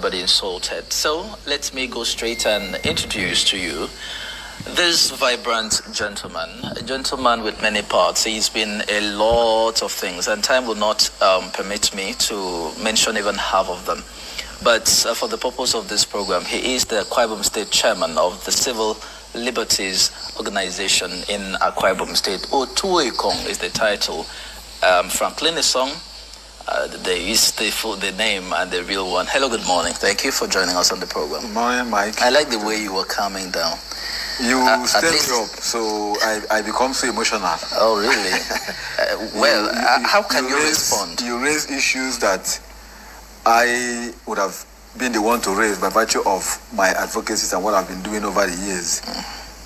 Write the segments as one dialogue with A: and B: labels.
A: but insulted. So let me go straight and introduce to you this vibrant gentleman, a gentleman with many parts. He's been a lot of things, and time will not permit me to mention even half of them. But for the purpose of this program, he is the Akwa Ibom State Chairman of the Civil Liberties Organization in Akwa Ibom State. Otuoikong is the title. Franklin Isong, the name and the real one. Hello, good morning. Thank you for joining us on the program.
B: Good morning, Mike.
A: I like the way you were calming down.
B: You step me up, so I become so emotional.
A: Oh, really? How can you respond?
B: You raise issues that I would have been the one to raise by virtue of my advocacy and what I've been doing over the years.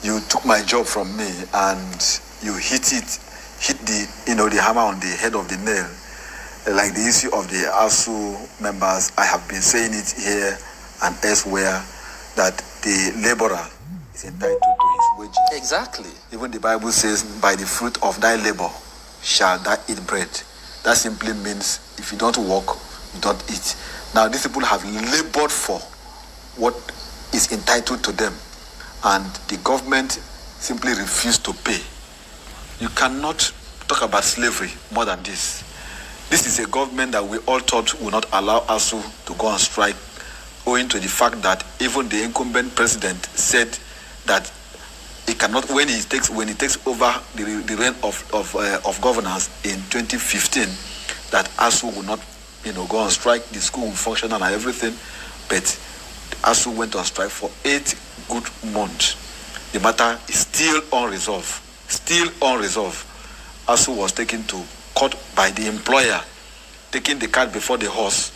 B: You took my job from me and you hit the hammer on the head of the nail. Like the issue of the ASU members, I have been saying it here and elsewhere that the laborer is entitled to his wages.
A: Exactly.
B: Even the Bible says, by the fruit of thy labor shall thou eat bread. That simply means if you don't work, you don't eat. Now, these people have labored for what is entitled to them, and the government simply refused to pay. You cannot talk about slavery more than this. This is a government that we all thought would not allow ASU to go on strike, owing to the fact that even the incumbent president said that he cannot, when he takes over the reign of governance in 2015, that ASU will not, go on strike. The school will function and everything, but ASU went on strike for 8 good months. The matter is still unresolved. ASU was taken to court by the employer, taking the cart before the horse.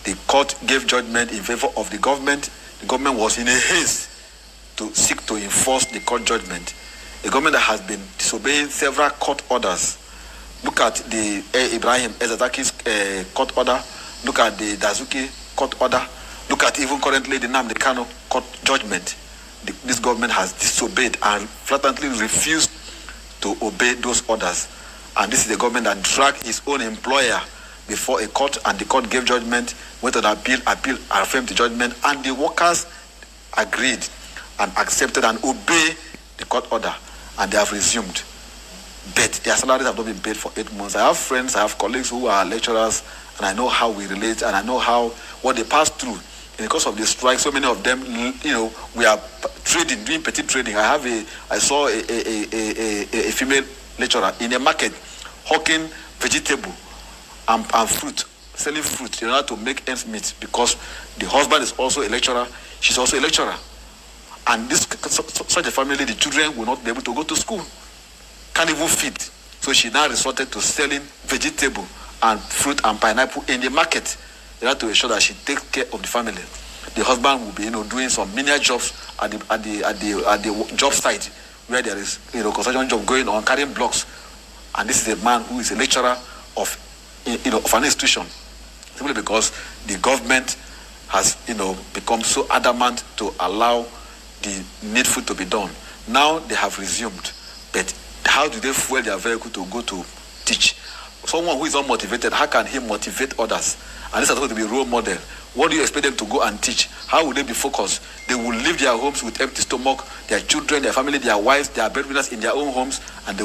B: The court gave judgment in favor of the government. The government was in a haste to seek to enforce the court judgment. A government that has been disobeying several court orders. Look at the Ibrahim Ezataki's court order. Look at the Dazuki court order. Look at even currently the Nnamdi Kanu court judgment. This government has disobeyed and flatly refused to obey those orders. And this is the government that dragged his own employer before a court, and the court gave judgment, went on appeal, affirmed the judgment, and the workers agreed and accepted and obeyed the court order, and they have resumed. But their salaries have not been paid for 8 months. I have friends, I have colleagues who are lecturers, and I know how we relate, and I know what they pass through. And because of the strike, so many of them, we are trading, doing petty trading. I saw a female lecturer in a market hawking vegetable and fruit, selling fruit in order to make ends meet, because the husband is also a lecturer, she's also a lecturer. And such a family, the children will not be able to go to school, can't even feed. So she now resorted to selling vegetable and fruit and pineapple in the market in order to ensure that she takes care of the family. The husband will be, doing some menial jobs at the job site where there is, construction job going on, carrying blocks. And this is a man who is a lecturer of an institution, simply because the government has, become so adamant to allow the needful to be done. Now they have resumed, but how do they fuel their vehicle to go to teach? Someone who is unmotivated, how can he motivate others? And this is supposed to be a role model. What do you expect them to go and teach? How will they be focused? They will leave their homes with empty stomach, their children, their family, their wives, their breadwinners in their own homes, and they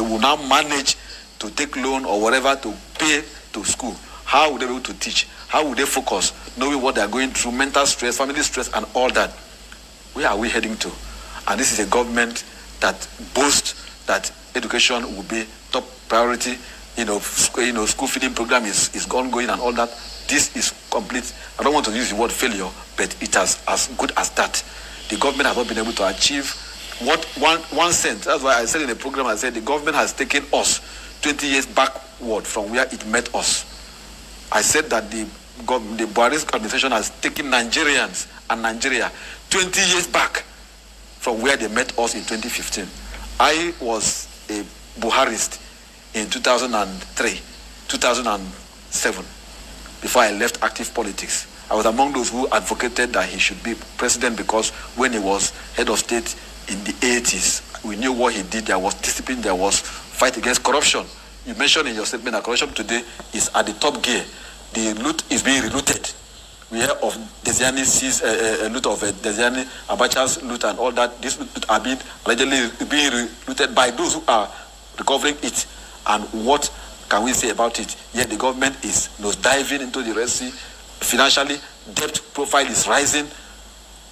B: will now manage to take loan or whatever to pay to school. How will they be able to teach? How will they focus, knowing what they are going through, mental stress, family stress, and all that? Where are we heading to? And this is a government that boasts that education will be top priority. School feeding program is ongoing and all that. This is complete. I don't want to use the word failure, but it is as good as that. The government has not been able to achieve what 1 cent. That's why I said in the program, I said the government has taken us 20 years backward from where it met us. I said that the Buhari administration has taken Nigerians and Nigeria 20 years back from where they met us in 2015. I was a Buharist in 2003, 2007, before I left active politics. I was among those who advocated that he should be president, because when he was head of state in the 80s, we knew what he did. There was discipline, there was fight against corruption. You mentioned in your statement that corruption today is at the top gear. The loot is being relooted. We hear of Desiani sees a loot of Desiani, Abacha's loot and all that. These loot are allegedly being looted by those who are recovering it. And what can we say about it? Yet the government is diving into the Red Sea. Financially, debt profile is rising.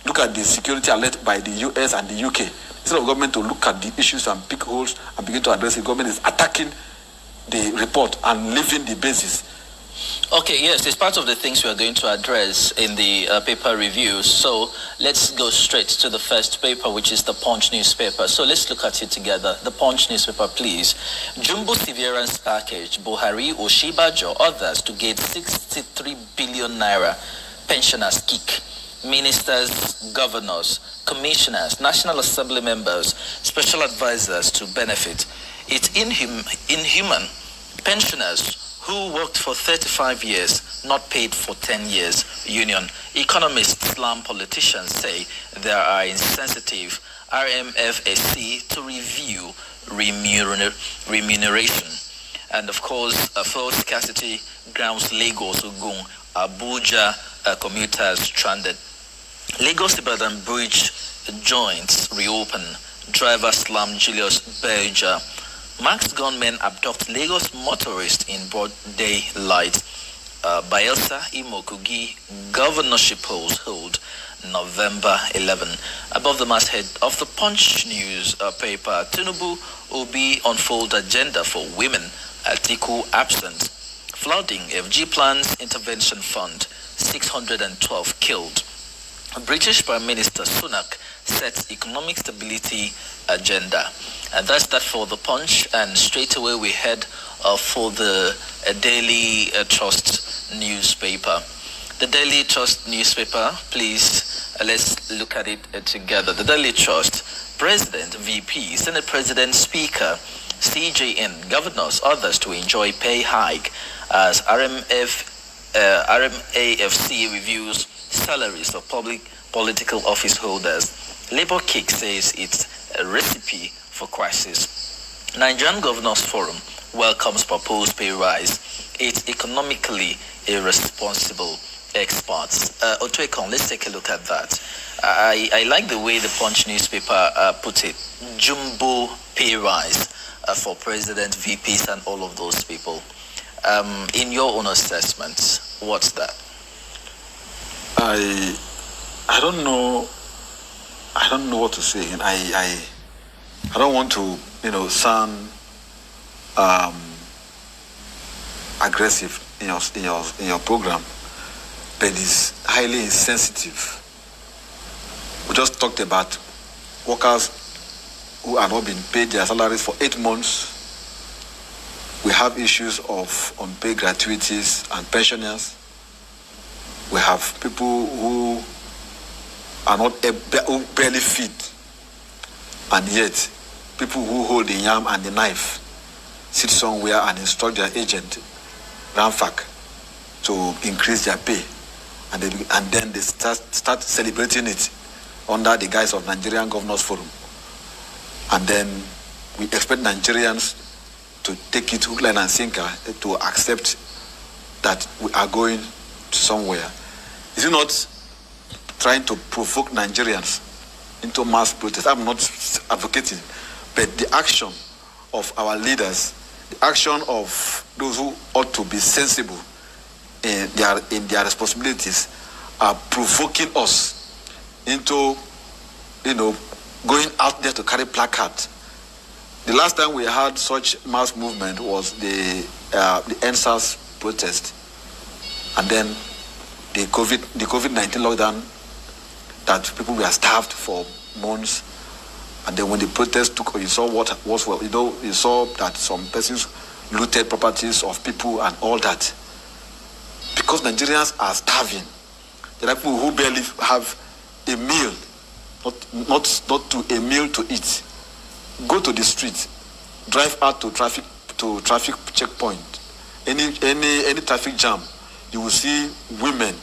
B: Look at the security alert by the US and the UK. Instead of government to look at the issues and pick holes and begin to address it, government is attacking the report and leaving the basis.
A: Okay, yes, it's part of the things we are going to address in the paper review. So let's go straight to the first paper, which is the Punch newspaper. So let's look at it together. The Punch newspaper, please. Jumbo severance package, Buhari, Oshibajo, others to get 63 billion naira pensioners kick. Ministers, governors, commissioners, National Assembly members, special advisors to benefit. It's inhuman. Pensioners who worked for 35 years, not paid for 10 years. Union. Economists, slam politicians say they are insensitive. RMFSC to review remuneration. And of course, fuel scarcity grounds Lagos, Ogun, Abuja commuters stranded. Lagos-Ibadan bridge joints reopen. Driver slam Julius Berger. Masked gunmen abduct Lagos motorist in broad daylight. Bayelsa, Imo, Kogi governorship polls hold November 11. Above the masthead of the Punch news paper, Tinubu Obi unfold agenda for women. Atiku absent. Flooding, FG plans intervention fund. 612 killed. British Prime Minister Sunak sets economic stability agenda. And that's that for the Punch. And straight away we head for the Daily Trust newspaper. The Daily Trust newspaper, please, let's look at it together. The Daily Trust, President, VP, Senate President, Speaker, CJN, governors, others to enjoy pay hike as RMAFC reviews salaries of public political office holders. Labour Kick says it's a recipe for crisis. Nigerian Governors Forum welcomes proposed pay rise. It's economically irresponsible, experts. Otuekon, let's take a look at that. I like the way the Punch newspaper put it. Jumbo pay rise for president, VPs, and all of those people. In your own assessment, what's that?
B: I don't know. I don't know what to say. And I don't want to, sound aggressive in your program, but it's highly insensitive. We just talked about workers who are not being paid their salaries for 8 months. We have issues of unpaid gratuities and pensioners. We have people who are not who barely feed, and yet people who hold the yam and the knife sit somewhere and instruct their agent, Ramfak, to increase their pay, and then they start celebrating it under the guise of Nigerian Governors Forum, and then we expect Nigerians to take it hook, line, and sinker to accept that we are going somewhere. Is it not trying to provoke Nigerians into mass protest? I'm not advocating, but the action of our leaders, the action of those who ought to be sensible in their responsibilities, are provoking us into, going out there to carry placards. The last time we had such mass movement was the NSAS protest, and then the COVID-19 lockdown, that people were starved for months, and then when the protest took, you saw you saw that some persons looted properties of people and all that, because Nigerians are starving. There are people who barely have a meal, not to a meal to eat. Go to the street, drive out to traffic checkpoint, any traffic jam, you will see women,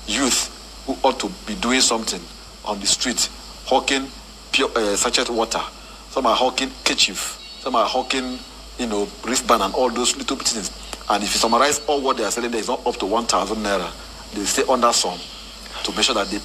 B: youth who ought to be doing something on the street, hawking pure sachet water. Some are hawking kerchief, some are hawking, wristband and all those little things. And if you summarize all what they are selling, there is not up to 1,000 naira. they stay under some to make sure that they